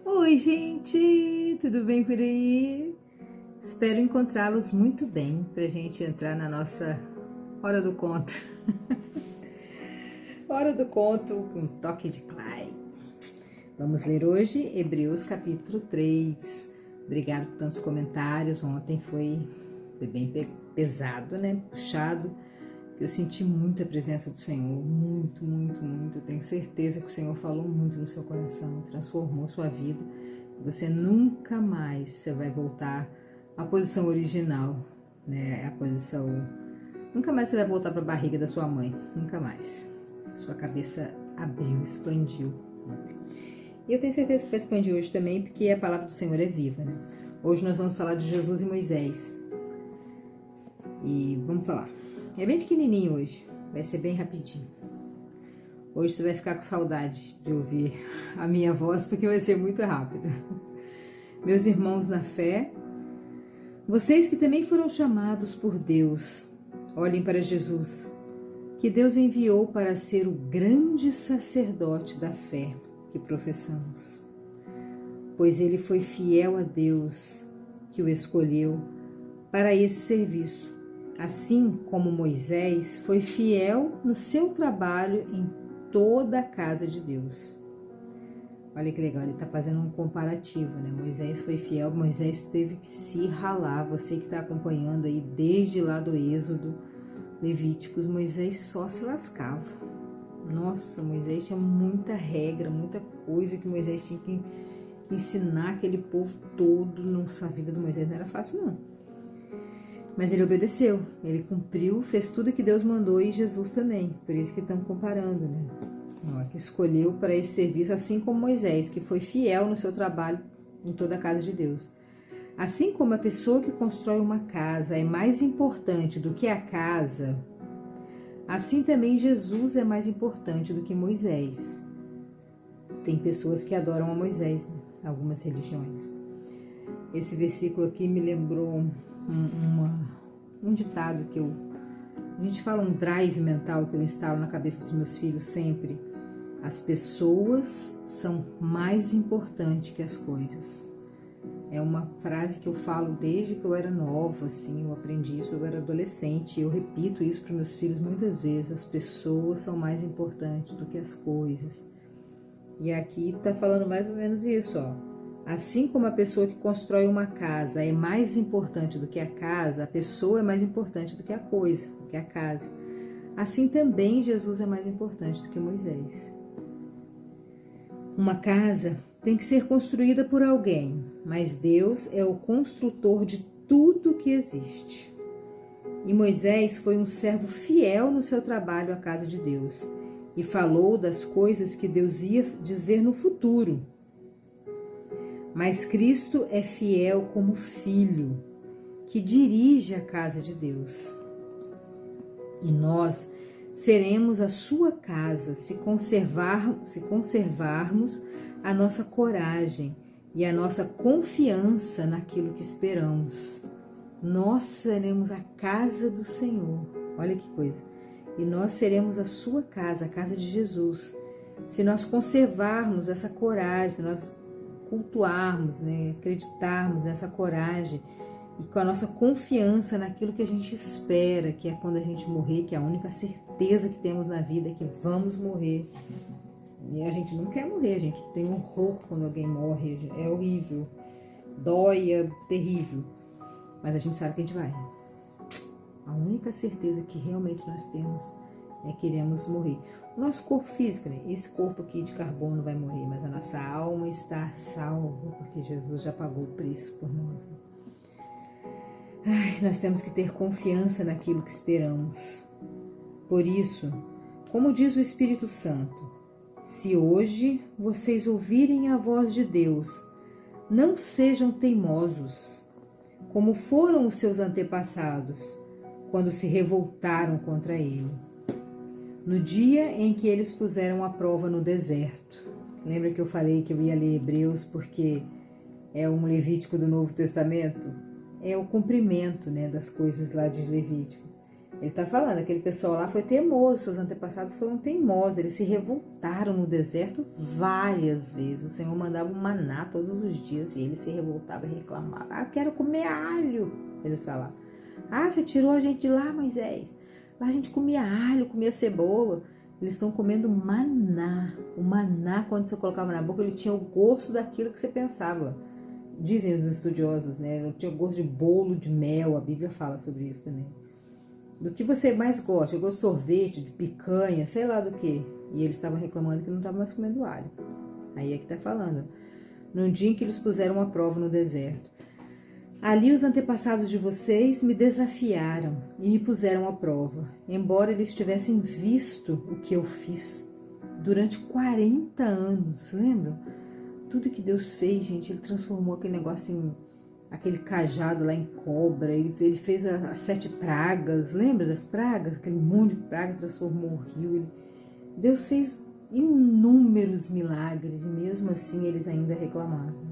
Oi, gente, tudo bem por aí? Espero encontrá-los muito bem para a gente entrar na nossa Hora do Conto. Hora do Conto com toque de Clay. Vamos ler hoje Hebreus capítulo 3. Obrigado por tantos comentários. Ontem foi bem pesado, né? Puxado. Eu senti muito a presença do Senhor, muito, muito, muito. Eu tenho certeza que o Senhor falou muito no seu coração, transformou sua vida. Você nunca mais você vai voltar à posição original, né? A posição. Nunca mais você vai voltar para a barriga da sua mãe, nunca mais. Sua cabeça abriu, expandiu. E eu tenho certeza que vai expandir hoje também, porque a palavra do Senhor é viva, né? Hoje nós vamos falar de Jesus e Moisés. E vamos falar. É bem pequenininho hoje, vai ser bem rapidinho. Hoje você vai ficar com saudade de ouvir a minha voz, porque vai ser muito rápido. Meus irmãos na fé, vocês que também foram chamados por Deus, olhem para Jesus, que Deus enviou para ser o grande sacerdote da fé que professamos. Pois ele foi fiel a Deus, que o escolheu para esse serviço. Assim como Moisés foi fiel no seu trabalho em toda a casa de Deus. Olha que legal, ele está fazendo um comparativo, né? Moisés foi fiel, Moisés teve que se ralar. Você que está acompanhando aí desde lá do Êxodo, Levíticos, Moisés só se lascava. Nossa, Moisés tinha muita regra, muita coisa que Moisés tinha que ensinar aquele povo todo. Nossa, a vida do Moisés não era fácil, não. Mas ele obedeceu, ele cumpriu, fez tudo que Deus mandou e Jesus também. Por isso que estamos comparando, né? Que escolheu para esse serviço, assim como Moisés, que foi fiel no seu trabalho em toda a casa de Deus. Assim como a pessoa que constrói uma casa é mais importante do que a casa, assim também Jesus é mais importante do que Moisés. Tem pessoas que adoram a Moisés, né? Algumas religiões. Esse versículo aqui me lembrou um ditado que a gente fala, um drive mental que eu instalo na cabeça dos meus filhos sempre. As pessoas são mais importantes que as coisas. É uma frase que eu falo desde que eu era nova, assim, eu aprendi isso, eu era adolescente, eu repito isso para meus filhos muitas vezes. As pessoas são mais importantes do que as coisas. E aqui está falando mais ou menos isso, ó. Assim como a pessoa que constrói uma casa é mais importante do que a casa, a pessoa é mais importante do que a coisa, do que a casa. Assim também Jesus é mais importante do que Moisés. Uma casa tem que ser construída por alguém, mas Deus é o construtor de tudo que existe. E Moisés foi um servo fiel no seu trabalho à casa de Deus e falou das coisas que Deus ia dizer no futuro. Mas Cristo é fiel como filho, que dirige a casa de Deus. E nós seremos a sua casa se conservarmos a nossa coragem e a nossa confiança naquilo que esperamos. Nós seremos a casa do Senhor. Olha que coisa. E nós seremos a sua casa, a casa de Jesus. Se nós conservarmos essa coragem, nós cultuarmos, né, acreditarmos nessa coragem e com a nossa confiança naquilo que a gente espera, que é quando a gente morrer, que é a única certeza que temos na vida é que vamos morrer. E a gente não quer morrer, a gente tem horror quando alguém morre, é horrível, dói, é terrível, mas a gente sabe que a gente vai. A única certeza que realmente nós temos é que iremos morrer. O nosso corpo físico, né? Esse corpo aqui de carbono vai morrer, mas a nossa alma está salva, porque Jesus já pagou o preço por nós. Nós temos que ter confiança naquilo que esperamos. Por isso, como diz o Espírito Santo, se hoje vocês ouvirem a voz de Deus, não sejam teimosos, como foram os seus antepassados, quando se revoltaram contra ele, no dia em que eles puseram a prova no deserto. Lembra que eu falei que eu ia ler Hebreus porque é um Levítico do Novo Testamento? É o cumprimento, né, das coisas lá de Levíticos. Ele está falando, aquele pessoal lá foi teimoso, seus antepassados foram teimosos, eles se revoltaram no deserto várias vezes. O Senhor mandava um maná todos os dias e eles se revoltavam e reclamavam. Ah, quero comer alho, eles falavam. Ah, você tirou a gente de lá, Moisés. Lá a gente comia alho, comia cebola. Eles estão comendo maná. O maná, quando você colocava na boca, ele tinha o gosto daquilo que você pensava. Dizem os estudiosos, né? Ele tinha gosto de bolo de mel, a Bíblia fala sobre isso também. Do que você mais gosta? Eu gosto de sorvete, de picanha, sei lá do que. E eles estavam reclamando que não estavam mais comendo alho. Aí é que está falando. Num dia em que eles puseram uma prova no deserto. Ali os antepassados de vocês me desafiaram e me puseram à prova, embora eles tivessem visto o que eu fiz durante 40 anos. Lembram? Tudo que Deus fez, gente, Ele transformou aquele negócio em aquele cajado lá em cobra, ele fez as 7 pragas, lembra das pragas? Aquele monte de praga transformou o rio. Deus fez inúmeros milagres e mesmo assim eles ainda reclamaram.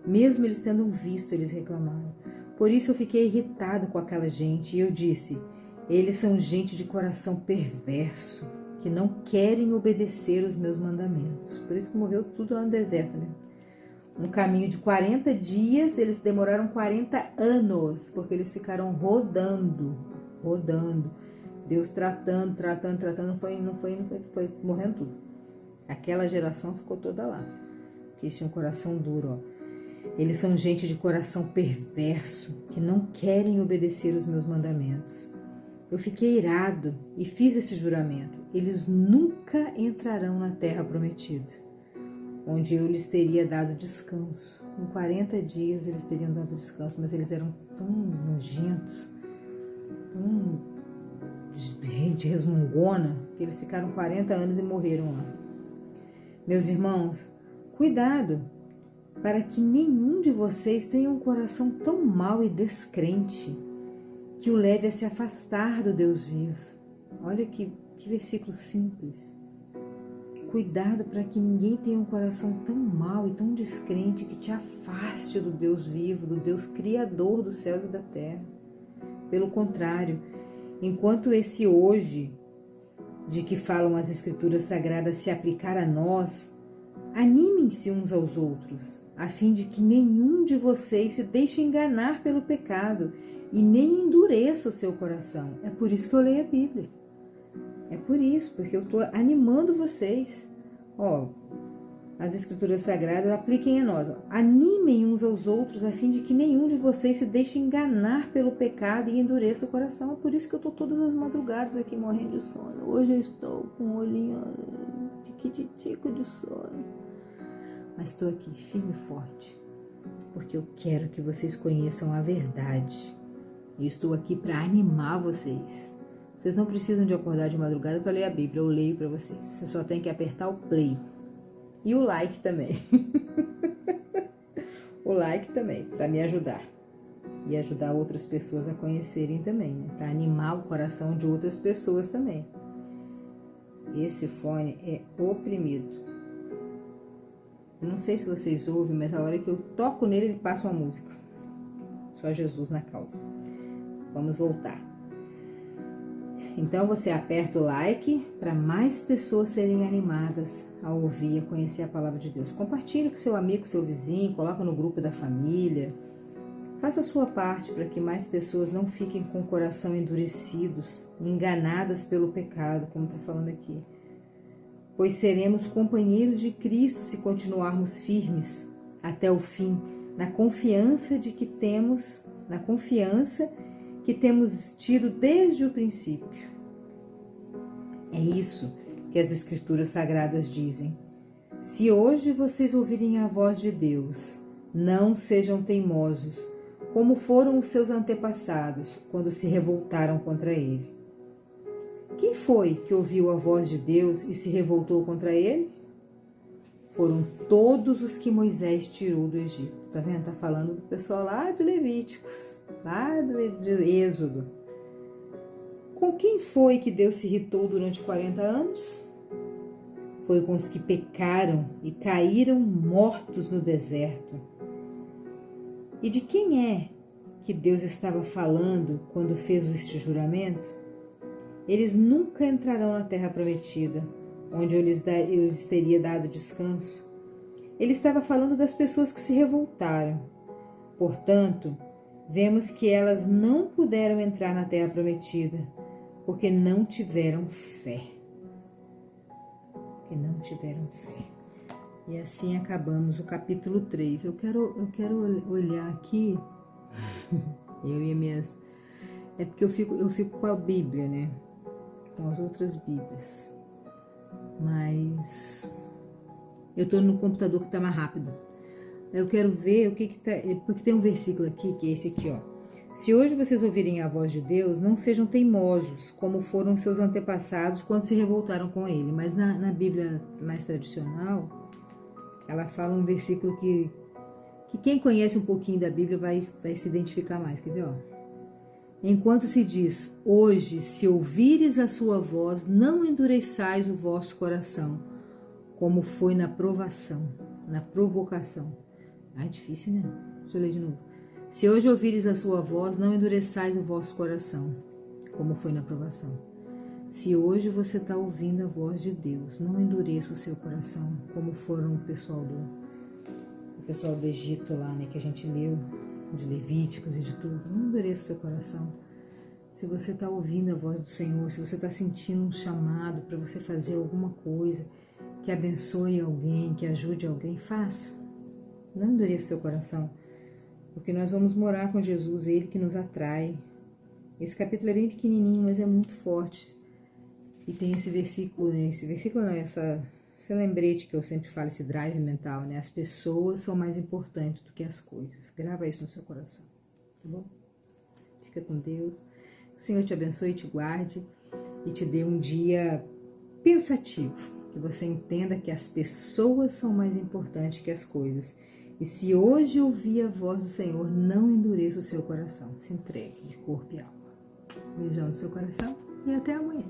Mesmo eles tendo visto, eles reclamaram. Por isso eu fiquei irritado com aquela gente e eu disse, eles são gente de coração perverso, que não querem obedecer os meus mandamentos. Por isso que morreu tudo lá no deserto, né? Um caminho de 40 dias, eles demoraram 40 anos, porque eles ficaram rodando. Deus tratando, não foi morrendo tudo. Aquela geração ficou toda lá, porque eles tinham um coração duro, ó. Eles são gente de coração perverso, que não querem obedecer os meus mandamentos. Eu fiquei irado e fiz esse juramento. Eles nunca entrarão na terra prometida, onde eu lhes teria dado descanso. Em 40 dias eles teriam dado descanso, mas eles eram tão nojentos, tão de resmungona, que eles ficaram 40 anos e morreram lá. Meus irmãos, cuidado, para que nenhum de vocês tenha um coração tão mau e descrente, que o leve a se afastar do Deus vivo. Olha que versículo simples. Cuidado para que ninguém tenha um coração tão mau e tão descrente que te afaste do Deus vivo, do Deus criador dos céus e da terra. Pelo contrário, enquanto esse hoje, de que falam as Escrituras Sagradas, se aplicar a nós, animem-se uns aos outros, a fim de que nenhum de vocês se deixe enganar pelo pecado e nem endureça o seu coração. É por isso que eu leio a Bíblia. É por isso, porque eu estou animando vocês. Ó, as Escrituras Sagradas apliquem a nós. Ó. Animem uns aos outros, a fim de que nenhum de vocês se deixe enganar pelo pecado e endureça o coração. É por isso que eu estou todas as madrugadas aqui morrendo de sono. Hoje eu estou com um olhinho tico de sono. Mas estou aqui firme e forte, porque eu quero que vocês conheçam a verdade. Eu estou aqui para animar vocês. Vocês não precisam de acordar de madrugada para ler a Bíblia, eu leio para vocês. Você só tem que apertar o play. E o like também. O like também, para me ajudar. E ajudar outras pessoas a conhecerem também, né? Para animar o coração de outras pessoas também. Esse fone é oprimido. Não sei se vocês ouvem, mas a hora que eu toco nele, ele passa uma música. Só Jesus na causa. Vamos voltar. Então você aperta o like para mais pessoas serem animadas a ouvir e a conhecer a palavra de Deus. Compartilhe com seu amigo, seu vizinho, coloca no grupo da família. Faça a sua parte para que mais pessoas não fiquem com o coração endurecidos, enganadas pelo pecado, como está falando aqui. Pois seremos companheiros de Cristo se continuarmos firmes até o fim, na confiança que temos tido desde o princípio. É isso que as Escrituras Sagradas dizem. Se hoje vocês ouvirem a voz de Deus, não sejam teimosos, como foram os seus antepassados quando se revoltaram contra ele. Quem foi que ouviu a voz de Deus e se revoltou contra ele? Foram todos os que Moisés tirou do Egito. Tá vendo? Tá falando do pessoal lá de Levíticos, lá de Êxodo. Com quem foi que Deus se irritou durante 40 anos? Foi com os que pecaram e caíram mortos no deserto. E de quem é que Deus estava falando quando fez este juramento? Eles nunca entrarão na terra prometida, onde eu lhes teria dado descanso. Ele estava falando das pessoas que se revoltaram. Portanto, vemos que elas não puderam entrar na terra prometida, porque não tiveram fé. Porque não tiveram fé. E assim acabamos o capítulo 3. Eu quero olhar aqui, eu e minhas... É porque eu fico com a Bíblia, né? Com as outras Bíblias. Mas eu tô no computador que tá mais rápido. Eu quero ver o que tá... Porque tem um versículo aqui, que é esse aqui, ó. Se hoje vocês ouvirem a voz de Deus, não sejam teimosos, como foram seus antepassados quando se revoltaram com ele. Mas na Bíblia mais tradicional, ela fala um versículo que quem conhece um pouquinho da Bíblia vai se identificar mais. Quer ver, ó? Enquanto se diz, hoje, se ouvires a sua voz, não endureçais o vosso coração, como foi na provação, na provocação. Ah, é difícil, né? Deixa eu ler de novo. Se hoje ouvires a sua voz, não endureçais o vosso coração, como foi na provação. Se hoje você está ouvindo a voz de Deus, não endureça o seu coração, como foram o pessoal do Egito lá, né, que a gente leu, de Levíticos e de tudo. Não endureça o seu coração. Se você está ouvindo a voz do Senhor, se você está sentindo um chamado para você fazer alguma coisa que abençoe alguém, que ajude alguém, faça. Não endureça o seu coração, porque nós vamos morar com Jesus, Ele que nos atrai. Esse capítulo é bem pequenininho, mas é muito forte. E tem esse versículo, né? Esse versículo não, esse lembrete que eu sempre falo, esse drive mental, né? As pessoas são mais importantes do que as coisas. Grava isso no seu coração, tá bom? Fica com Deus. O Senhor te abençoe e te guarde e te dê um dia pensativo. Que você entenda que as pessoas são mais importantes que as coisas. E se hoje ouvir a voz do Senhor, não endureça o seu coração. Se entregue de corpo e alma. Beijão no seu coração e até amanhã.